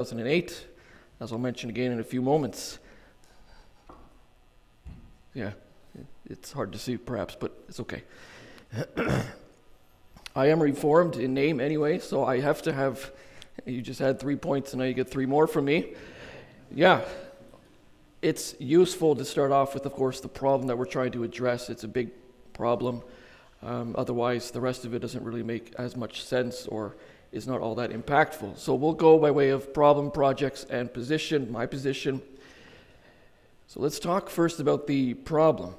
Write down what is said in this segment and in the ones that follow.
2008, as I'll mention again in a few moments. Yeah, it's hard to see perhaps, but it's okay. I am Reformed in name anyway, so I have to have, you just had 3 points and now you get 3 more from me. Yeah, it's useful to start off with, of course, the problem that we're trying to address. It's a big problem. Otherwise, the rest of it doesn't really make as much sense or is not all that impactful. So we'll go by way of problem, projects, and position, my position. So let's talk first about the problem.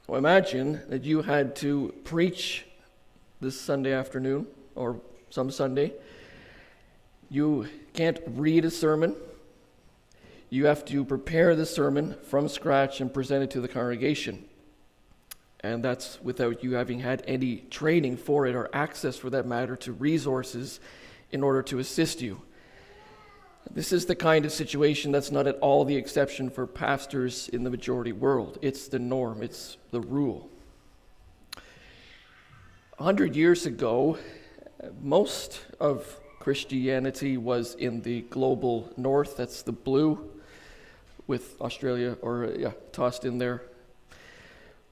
Well, imagine that you had to preach this Sunday afternoon, or some Sunday. You can't read a sermon. You have to prepare the sermon from scratch and present it to the congregation. And that's without you having had any training for it or access, for that matter, to resources in order to assist you. This is the kind of situation that's not at all the exception for pastors in the majority world. It's the norm. It's the rule. 100 years ago, most of Christianity was in the global north. That's the blue, with Australia tossed in there.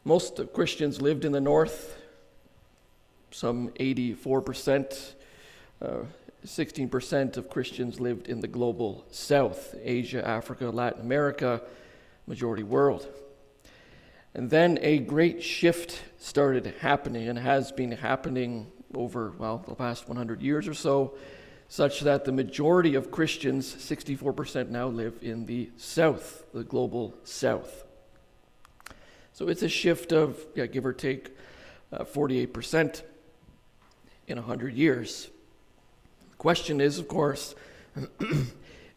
Most Christians lived in the north, some 84%. 16% of Christians lived in the global south, Asia, Africa, Latin America, majority world. And then a great shift started happening and has been happening over, the past 100 years or so, such that the majority of Christians, 64% now, live in the south, the global south. So it's a shift of, give or take, 48% in 100 years. The question is, of course,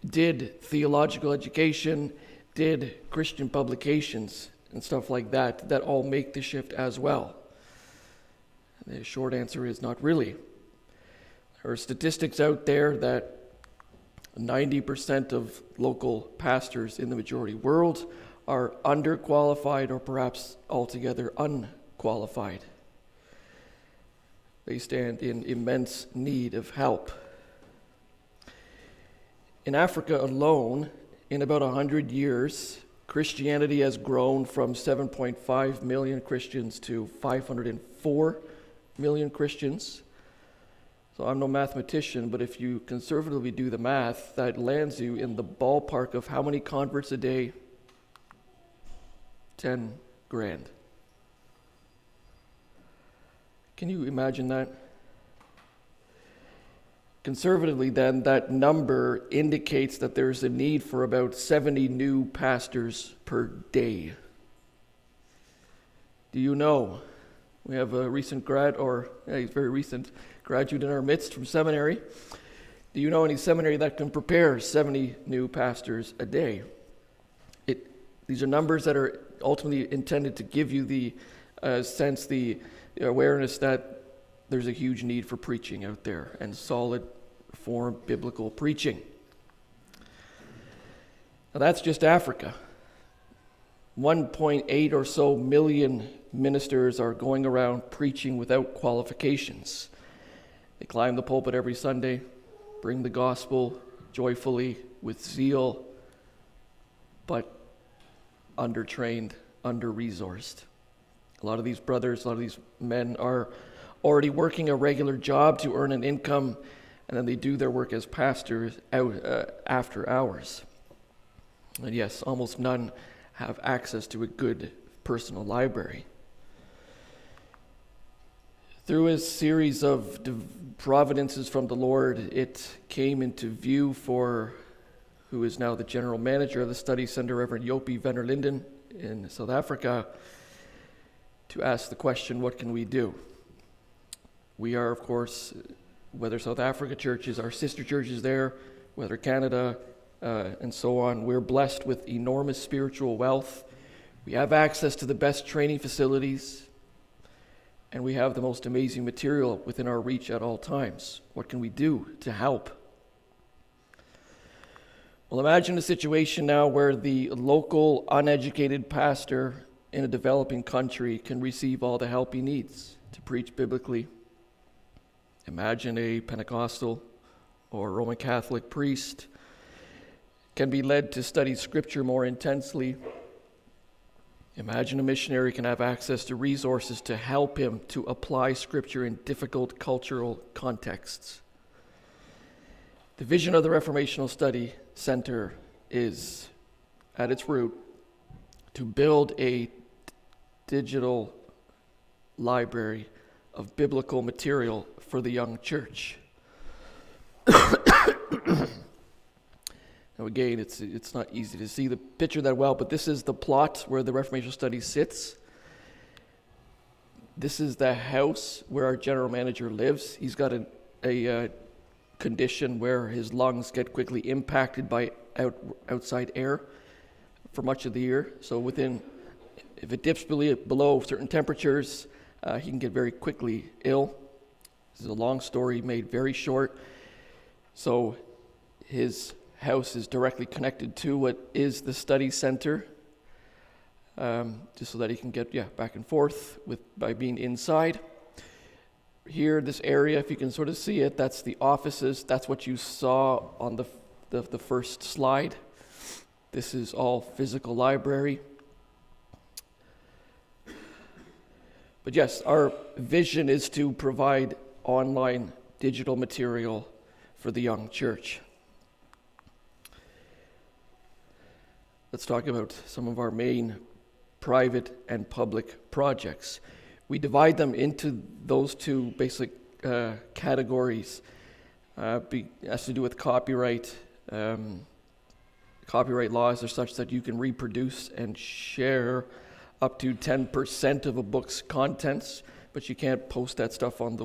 did theological education, did Christian publications and stuff like that all make the shift as well? The short answer is not really. There are statistics out there that 90% of local pastors in the majority world are underqualified or perhaps altogether unqualified. They stand in immense need of help. In Africa alone, in about 100 years, Christianity has grown from 7.5 million Christians to 504 million Christians. So I'm no mathematician, but if you conservatively do the math, that lands you in the ballpark of how many converts a day? 10 grand. Can you imagine that? Conservatively, then, that number indicates that there's a need for about 70 new pastors per day. Do you know? We have a recent he's very recent graduate in our midst from seminary. Do you know any seminary that can prepare 70 new pastors a day? These are numbers that are ultimately intended to give you the sense, the awareness that there's a huge need for preaching out there and solid, reformed, biblical preaching. Now that's just Africa. 1.8 or so million ministers are going around preaching without qualifications. They climb the pulpit every Sunday, bring the gospel joyfully, with zeal, but undertrained, under-resourced. A lot of these brothers, a lot of these men are already working a regular job to earn an income, and then they do their work as pastors after hours. And yes, almost none have access to a good personal library. Through a series of providences from the Lord, it came into view for who is now the general manager of the study center, Reverend Jopi Vennerlinden in South Africa, to ask the question, what can we do? We are, of course, whether South Africa churches, our sister churches there, whether Canada, and so on, we're blessed with enormous spiritual wealth. We have access to the best training facilities, and we have the most amazing material within our reach at all times. What can we do to help? Well, imagine a situation now where the local uneducated pastor in a developing country can receive all the help he needs to preach biblically. Imagine a Pentecostal or Roman Catholic priest can be led to study Scripture more intensely. Imagine a missionary can have access to resources to help him to apply Scripture in difficult cultural contexts. The vision of the Reformational Study Center is, at its root, to build a digital library of biblical material for the young church. Now again, it's not easy to see the picture that well, but this is the plot where the Reformation Study sits. This is the house where our general manager lives. He's got a condition where his lungs get quickly impacted by outside air for much of the year. So if it dips below certain temperatures, he can get very quickly ill. This is a long story made very short. So his house is directly connected to what is the study center, just so that he can get back and forth by being inside. Here, this area, if you can sort of see it, that's the offices. That's what you saw on the first slide. This is all physical library. But yes, our vision is to provide online digital material for the young church. Let's talk about some of our main private and public projects. We divide them into those two basic categories. Has to do with copyright. Copyright laws are such that you can reproduce and share up to 10% of a book's contents, but you can't post that stuff on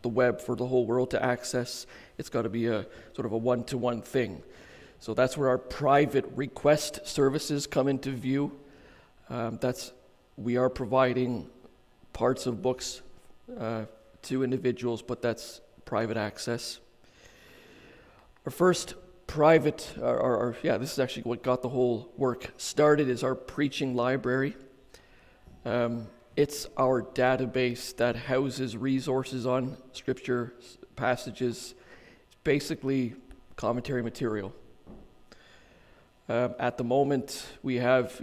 the web for the whole world to access. It's got to be a sort of a one-to-one thing. So that's where our private request services come into view. We are providing parts of books to individuals, but that's private access. Our first private, this is actually what got the whole work started, is our preaching library. It's our database that houses resources on Scripture passages. It's basically commentary material. At the moment, we have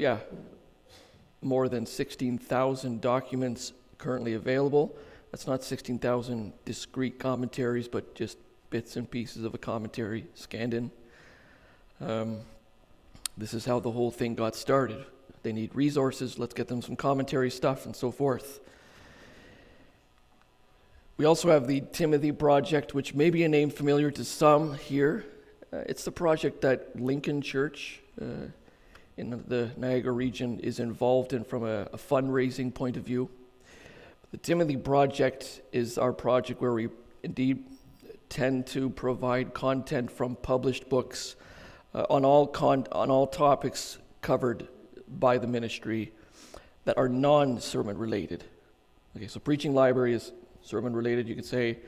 more than 16,000 documents currently available. That's not 16,000 discrete commentaries, but just bits and pieces of a commentary scanned in. This is how the whole thing got started. They need resources, let's get them some commentary stuff, and so forth. We also have the Timothy Project, which may be a name familiar to some here. It's the project that Lincoln Church in the Niagara region is involved in from a fundraising point of view. The Timothy Project is our project where we indeed tend to provide content from published books on all topics covered by the ministry that are non-sermon related. Okay, so preaching library is sermon related. You could say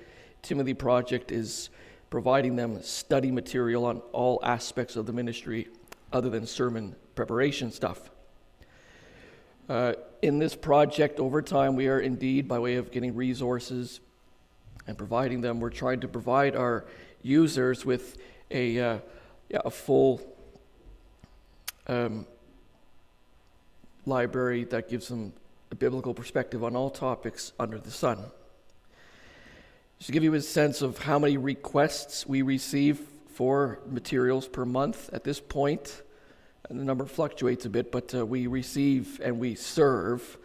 Timothy Project is providing them study material on all aspects of the ministry other than sermon preparation stuff. In this project, over time, we are indeed, by way of getting resources and providing them, we're trying to provide our users with a full library that gives them a biblical perspective on all topics under the sun. Just to give you a sense of how many requests we receive for materials per month at this point, and the number fluctuates a bit, but we receive and we serve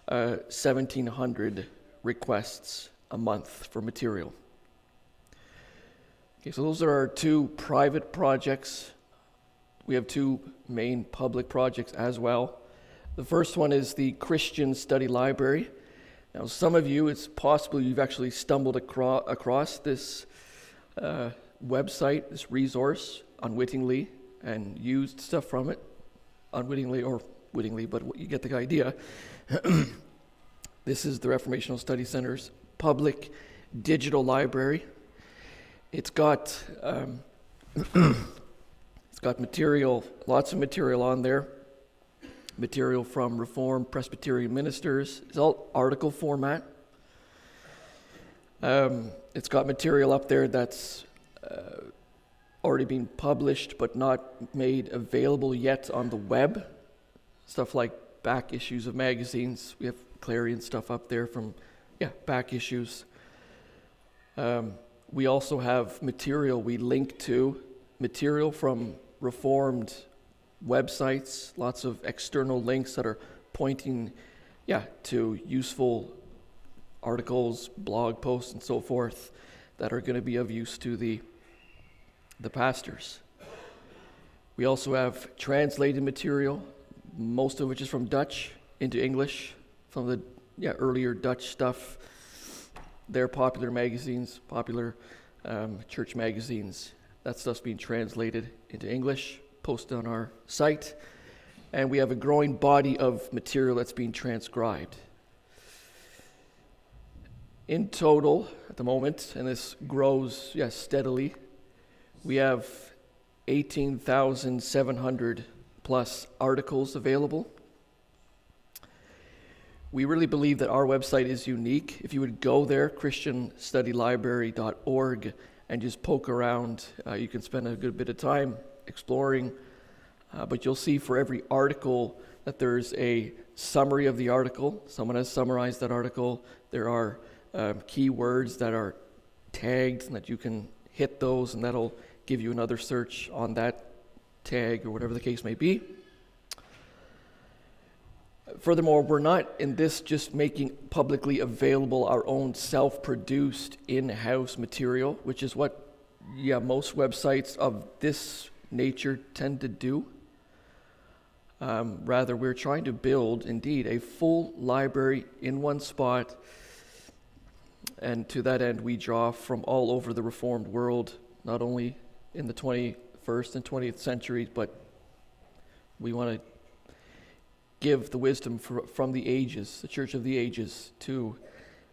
1,700 requests a month for material. Okay, so those are our two private projects. We have two main public projects as well. The first one is the Christian Study Library. Now, some of you, it's possible you've actually stumbled across this website, this resource, unwittingly, and used stuff from it, unwittingly or wittingly, but you get the idea. This is the Reformational Study Center's public digital library. It's got material, lots of material on there. Material from Reformed Presbyterian ministers. It's all article format. It's got material up there that's already been published but not made available yet on the web. Stuff like back issues of magazines. We have Clarion stuff up there from, back issues. We also have material we link to, material from Reformed websites, lots of external links that are pointing, to useful articles, blog posts, and so forth that are going to be of use to the pastors. We also have translated material, most of which is from Dutch into English, from the earlier Dutch stuff. They're popular magazines, popular church magazines. That stuff's being translated into English, posted on our site. And we have a growing body of material that's being transcribed. In total, at the moment, and this grows steadily, we have 18,700 plus articles available. We really believe that our website is unique. If you would go there, christianstudylibrary.org, and just poke around, you can spend a good bit of time exploring. But you'll see for every article that there's a summary of the article. Someone has summarized that article. There are keywords that are tagged and that you can hit those, and that'll give you another search on that tag or whatever the case may be. Furthermore, we're not in this just making publicly available our own self-produced in-house material, which is what most websites of this nature tend to do. Rather, we're trying to build, indeed, a full library in one spot, and to that end, we draw from all over the Reformed world, not only in the 21st and 20th centuries, but we want to give the wisdom from the ages, the Church of the Ages, to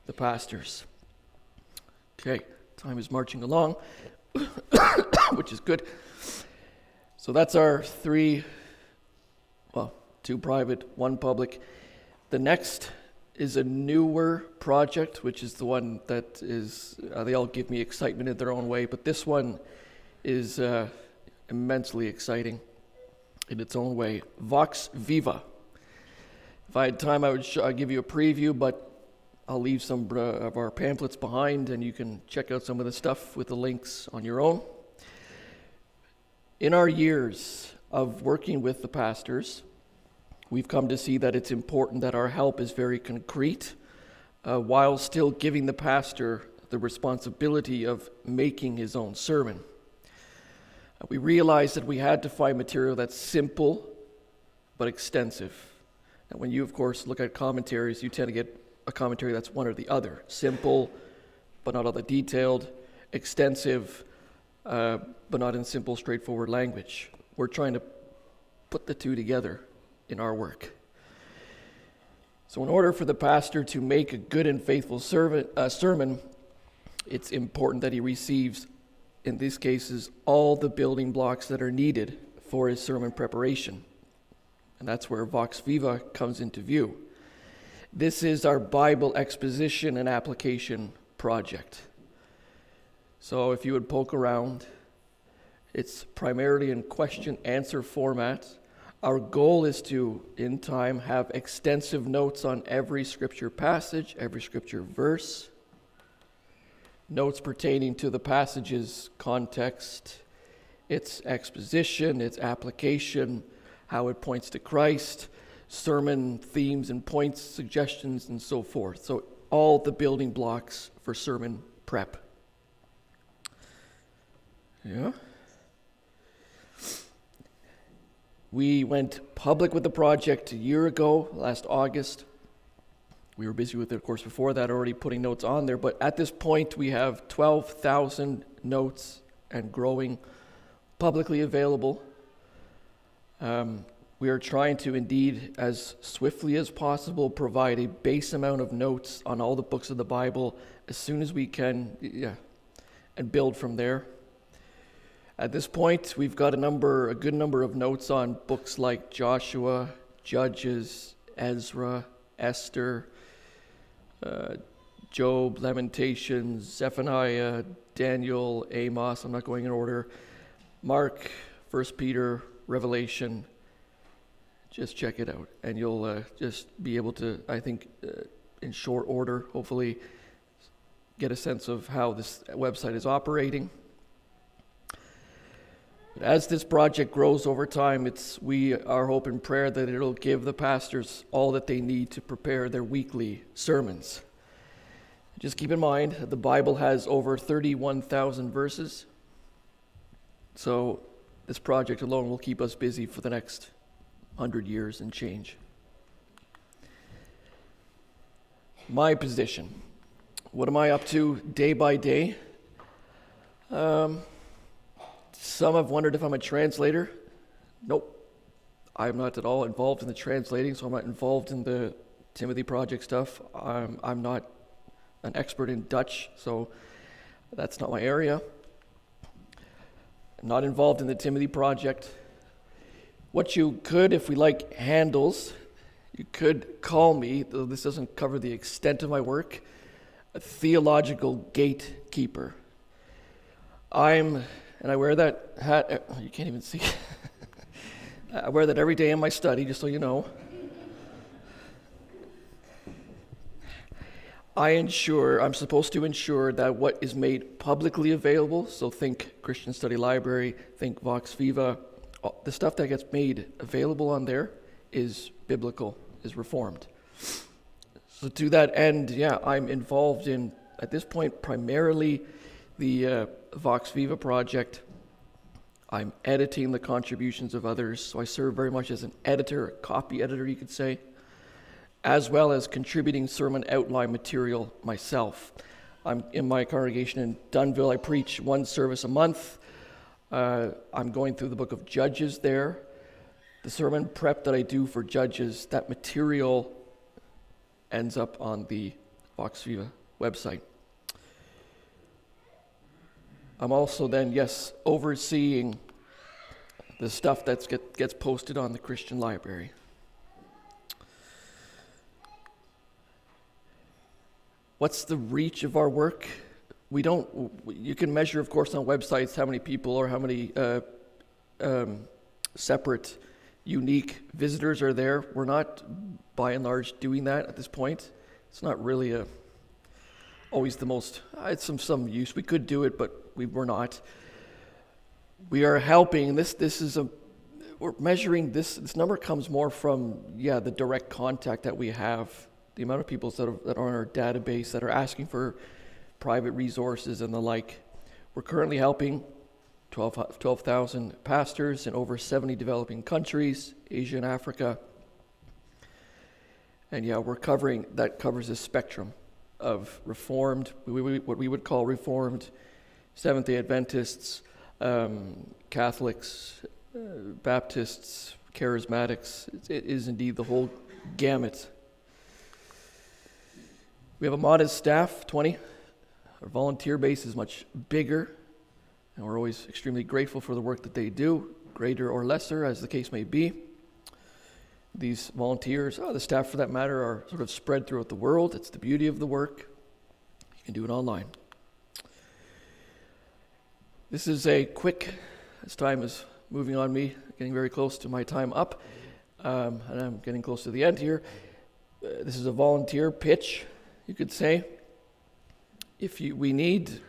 the pastors. Okay, time is marching along, which is good. So that's our two private, one public. The next is a newer project, which is the one that is, they all give me excitement in their own way, but this one is immensely exciting in its own way. Vox Viva. If I had time, I would give you a preview, but I'll leave some of our pamphlets behind, and you can check out some of the stuff with the links on your own. In our years of working with the pastors, we've come to see that it's important that our help is very concrete, while still giving the pastor the responsibility of making his own sermon. We realized that we had to find material that's simple but extensive. And when you, of course, look at commentaries, you tend to get a commentary that's one or the other. Simple, but not all that detailed. Extensive, but not in simple, straightforward language. We're trying to put the two together in our work. So in order for the pastor to make a good and faithful sermon, it's important that he receives, in these cases, all the building blocks that are needed for his sermon preparation. And that's where Vox Viva comes into view. This is our Bible exposition and application project. So if you would poke around, it's primarily in question-answer format. Our goal is to, in time, have extensive notes on every scripture passage, every scripture verse, notes pertaining to the passage's context, its exposition, its application, how it points to Christ, sermon themes and points, suggestions, and so forth. So all the building blocks for sermon prep. Yeah. We went public with the project a year ago, last August. We were busy with it, of course, before that, already putting notes on there. But at this point, we have 12,000 notes and growing, publicly available. We are trying to, indeed, as swiftly as possible, provide a base amount of notes on all the books of the Bible as soon as we can, and build from there. At this point, we've got a good number of notes on books like Joshua, Judges, Ezra, Esther, Job, Lamentations, Zephaniah, Daniel, Amos. I'm not going in order. Mark, 1 Peter, Revelation. Just check it out, and you'll just be able to, I think, in short order, hopefully, get a sense of how this website is operating. But as this project grows over time, it's our hope and prayer that it'll give the pastors all that they need to prepare their weekly sermons. Just keep in mind, the Bible has over 31,000 verses, so this project alone will keep us busy for the next 100 years and change. My position. What am I up to day by day? Some have wondered if I'm a translator. Nope. I'm not at all involved in the translating, so I'm not involved in the Timothy Project stuff. I'm not an expert in Dutch, so that's not my area. I'm not involved in the Timothy Project. What you could, if we like handles, you could call me, though this doesn't cover the extent of my work, a theological gatekeeper. And I wear that hat, you can't even see. I wear that every day in my study, just so you know. I'm supposed to ensure that what is made publicly available, so think Christian Study Library, think Vox Viva, the stuff that gets made available on there is biblical, is reformed. So to that end, I'm involved in, at this point, primarily the Vox Viva project. I'm editing the contributions of others, so I serve very much as an editor, a copy editor, you could say, as well as contributing sermon outline material myself. I'm in my congregation in Dunnville. I preach one service a month. I'm going through the book of Judges there. The sermon prep that I do for Judges, that material ends up on the Vox Viva website. I'm also then, overseeing the stuff that gets posted on the Christian Library. What's the reach of our work? You can measure, of course, on websites how many people or how many separate, unique visitors are there. We're not, by and large, doing that at this point. It's not really always the most, it's some use. We could do it, but we're not. We are helping, we're measuring this number comes more from, the direct contact that we have, the amount of people that are on our database that are asking for private resources and the like. We're currently helping 12,000 pastors in over 70 developing countries, Asia and Africa. And that covers a spectrum of Reformed, what we would call Reformed, Seventh-day Adventists, Catholics, Baptists, Charismatics. It is indeed the whole gamut. We have a modest staff, 20. Our volunteer base is much bigger, and we're always extremely grateful for the work that they do, greater or lesser, as the case may be. These volunteers, the staff for that matter, are sort of spread throughout the world. It's the beauty of the work. You can do it online. This is a quick, as time is moving on me, getting very close to my time up, and I'm getting close to the end here. This is a volunteer pitch, you could say. We need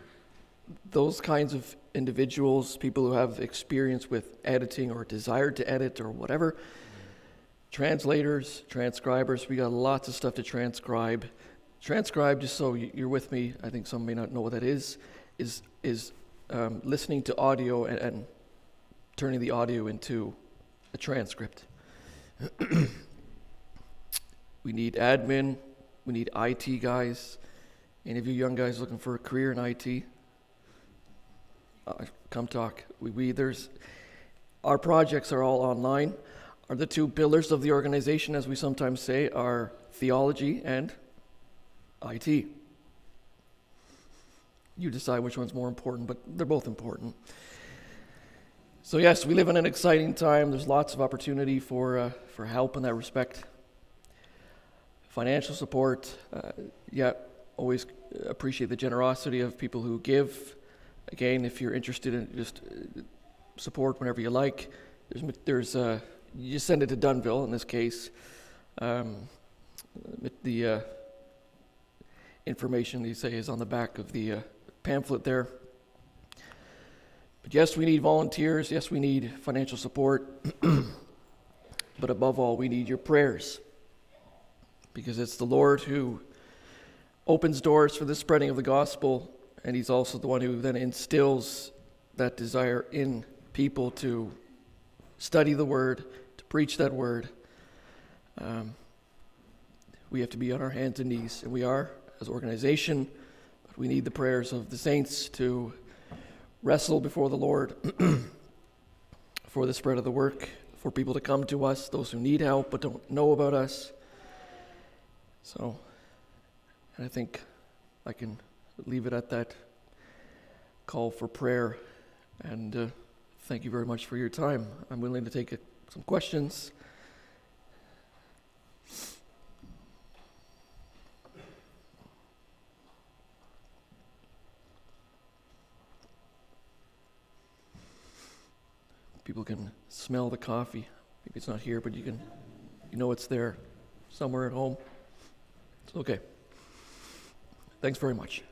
those kinds of individuals, people who have experience with editing or desire to edit or whatever, translators, transcribers, we got lots of stuff to transcribe. Transcribe, just so you're with me, I think some may not know what that is listening to audio and turning the audio into a transcript. We need admin, we need IT guys. Any of you young guys looking for a career in IT? Come talk. Our projects are all online. The two pillars of the organization, as we sometimes say, are theology and IT. You decide which one's more important, but they're both important. So yes, we live in an exciting time. There's lots of opportunity for help in that respect. Financial support, always appreciate the generosity of people who give. Again, if you're interested in just support whenever you like. You just send it to Dunville in this case. The information they say is on the back of the pamphlet there. But yes, we need volunteers. Yes, we need financial support. But above all, we need your prayers, because it's the Lord who opens doors for the spreading of the gospel, and He's also the one who then instills that desire in people to study the Word, to preach that Word. We have to be on our hands and knees, and we are as an organization, but we need the prayers of the saints to wrestle before the Lord for the spread of the work, for people to come to us, those who need help but don't know about us. So, and I think I can leave it at that call for prayer. And thank you very much for your time. I'm willing to take some questions. People can smell the coffee. Maybe it's not here, but you know it's there somewhere at home. It's okay. Thanks very much.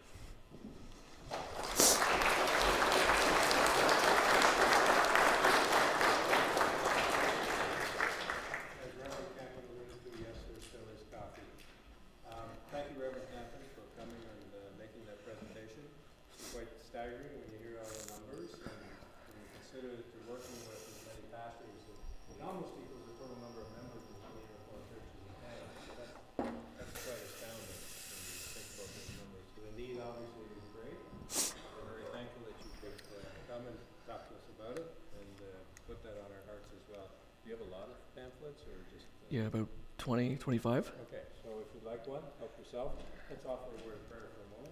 Thank you, Reverend Kampen, for coming and making that presentation. It's quite staggering when you hear all the numbers, and when you consider that you're working with as many pastors, it almost equals the total number of members in 24 churches in Canada. So that's quite astounding when you think about those numbers. So the need obviously is great. We're very thankful that you could come and talk to us about it and put that on our hearts as well. Do you have a lot of pamphlets or just? Yeah, about 20, 25. Okay, so if you'd like one, help yourself. Let's offer a word of prayer for a moment.